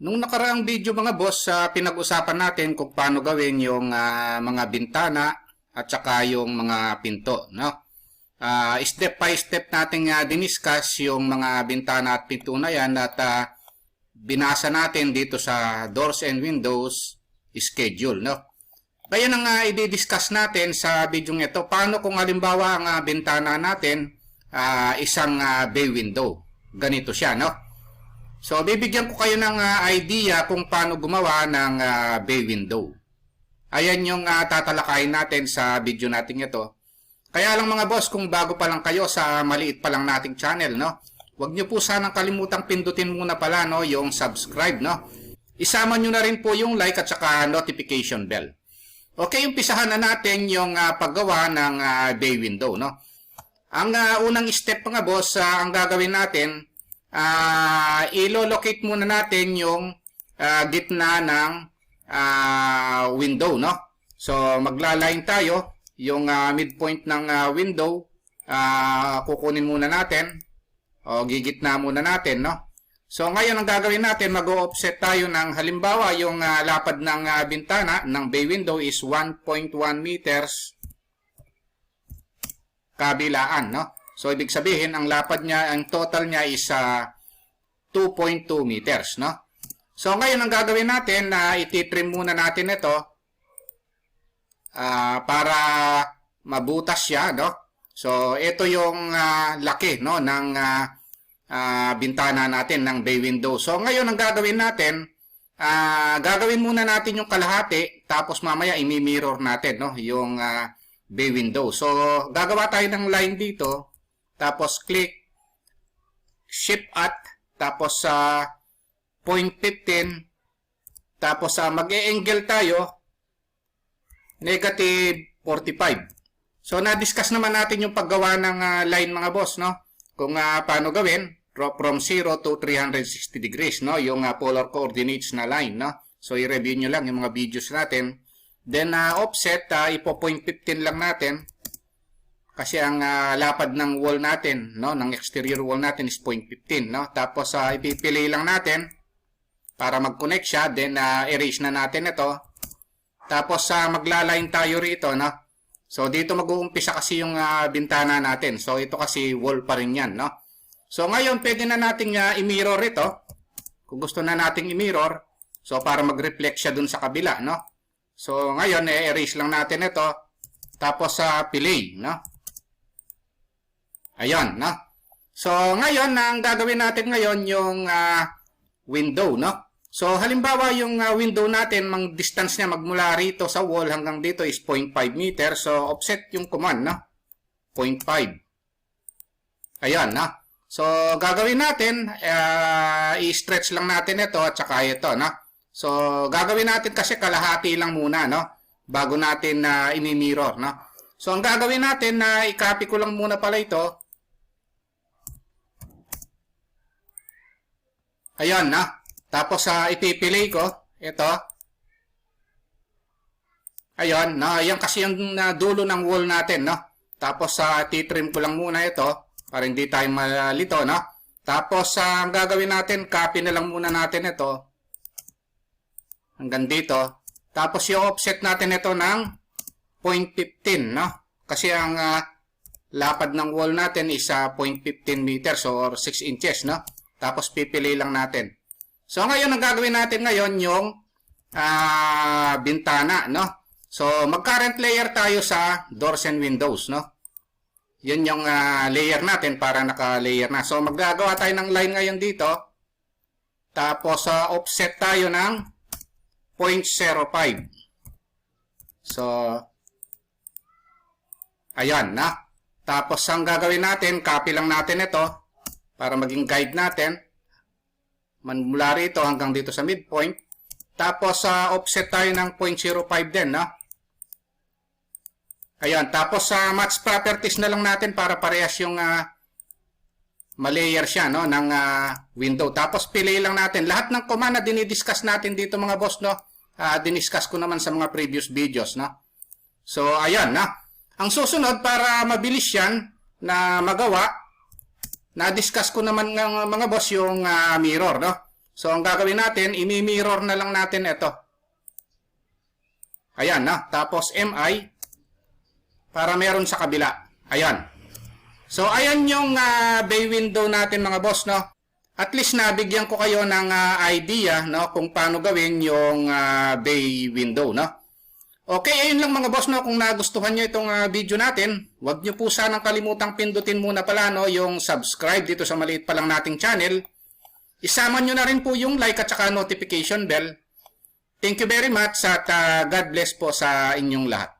Nung nakaraang video mga boss, pinag-usapan natin kung paano gawin yung mga bintana at saka yung mga pinto, no? Step by step natin diniscuss yung mga bintana at pinto na yan at binasa natin dito sa doors and windows schedule, no? Kaya nang i-discuss natin sa video ito, paano kung halimbawa ang bintana natin isang bay window. Ganito siya, no? So, bibigyan ko kayo ng idea kung paano gumawa ng bay window. Ayan yung tatalakayin natin sa video natin ito. Kaya lang mga boss, kung bago pa lang kayo sa maliit pa lang nating channel, no? Huwag nyo po sanang kalimutang pindutin muna pala, no, yung subscribe, no? Isama nyo na rin po yung like at saka notification bell. Okay, umpisahan na natin yung paggawa ng bay window, no? Ang unang step mga boss, ang gagawin natin, ilo-locate muna natin yung gitna ng window, no? So, magla-line tayo. Yung midpoint ng window, kukunin muna natin. O, gigitna muna natin, no? So, ngayon ang gagawin natin, mag-offset tayo ng halimbawa, yung lapad ng bintana ng bay window is 1.1 meters kabilaan, no? So, ibig sabihin, ang lapad niya, ang total niya is 2.2 meters, no? So, ngayon, ang gagawin natin, ititrim muna natin ito para mabutas siya, no? So, ito yung laki, no, ng bintana natin, ng bay window. So, ngayon, ang gagawin natin, gagawin muna natin yung kalahati, tapos mamaya imi-mirror natin, no, yung bay window. So, gagawa tayo ng line dito, tapos click, shift at, tapos sa 0.15, tapos mag-e-angle tayo, negative 45. So, na-discuss naman natin yung paggawa ng line mga boss, no? Kung paano gawin, from 0 to 360 degrees, no? Yung polar coordinates na line, no? So, i-review nyo lang yung mga videos natin. Then, offset, ipo 0.15 lang natin. Kasi ang lapad ng wall natin, no, ng exterior wall natin is 0.15, no? Tapos ipipili lang natin para mag-connect siya, then erase na natin ito. Tapos magla-line tayo rito, no? So dito mag-uumpisa kasi yung bintana natin. So ito kasi wall pa rin 'yan, no? So ngayon pwede na nating i-mirror ito. Kung gusto na nating i-mirror, so para mag-reflect siya dun sa kabila, no? So ngayon erase lang natin ito. Tapos pili, no? Ayan, no? So, ngayon, ang gagawin natin ngayon yung window, no? So, halimbawa yung window natin, mang distance niya magmula rito sa wall hanggang dito is 0.5 meter. So, offset yung command, no? 0.5. Ayan, no? So, gagawin natin, i-stretch lang natin ito at saka ito, no? So, gagawin natin kasi kalahati lang muna, no? Bago natin imi-mirror, no? So, ang gagawin natin, i-copy ko lang muna pala ito. Ayan, na. Tapos, ipipili ko. Ito. Ayan, na. Ayan kasi yung dulo ng wall natin, no? Tapos, titrim ko lang muna ito para hindi tayo malito, no? Tapos, ang gagawin natin, copy na lang muna natin ito. Hanggang dito. Tapos, yung offset natin ito ng 0.15, no? Kasi ang lapad ng wall natin is 0.15 meters or 6 inches, no? Tapos pipili lang natin. So ngayon ang gagawin natin ngayon yung bintana, no? So mag-current layer tayo sa doors and windows, no? Yun yung layer natin para naka-layer na. So maggagawa tayo ng line ngayon dito. Tapos offset tayo ng 0.05. So ayan, na. Tapos ang gagawin natin, copy lang natin ito para maging guide natin. Mula rito hanggang dito sa midpoint. Tapos offset tayo ng 0.05 din, no? Ayan, tapos match properties na lang natin para parehas yung malayer siya, no, ng window. Tapos pili lang natin. Lahat ng command na dinidiscuss natin dito mga boss, no? Diniscuss ko naman sa mga previous videos, no? So, ayan, na. Ang susunod para mabilis yan na magawa, na-discuss ko naman ng mga boss yung mirror, no? So, ang gagawin natin, imi-mirror na lang natin ito. Ayan, na. Tapos, MI, para meron sa kabila. Ayan. So, ayan yung bay window natin mga boss, no? At least nabigyan ko kayo ng idea, no, kung paano gawin yung bay window, no? Okay, ayun lang mga boss, no, kung nagustuhan nyo itong video natin, huwag nyo po sanang kalimutang pindutin muna pala, no, yung subscribe dito sa maliit pa lang nating channel. Isama nyo na rin po yung like at saka notification bell. Thank you very much at God bless po sa inyong lahat.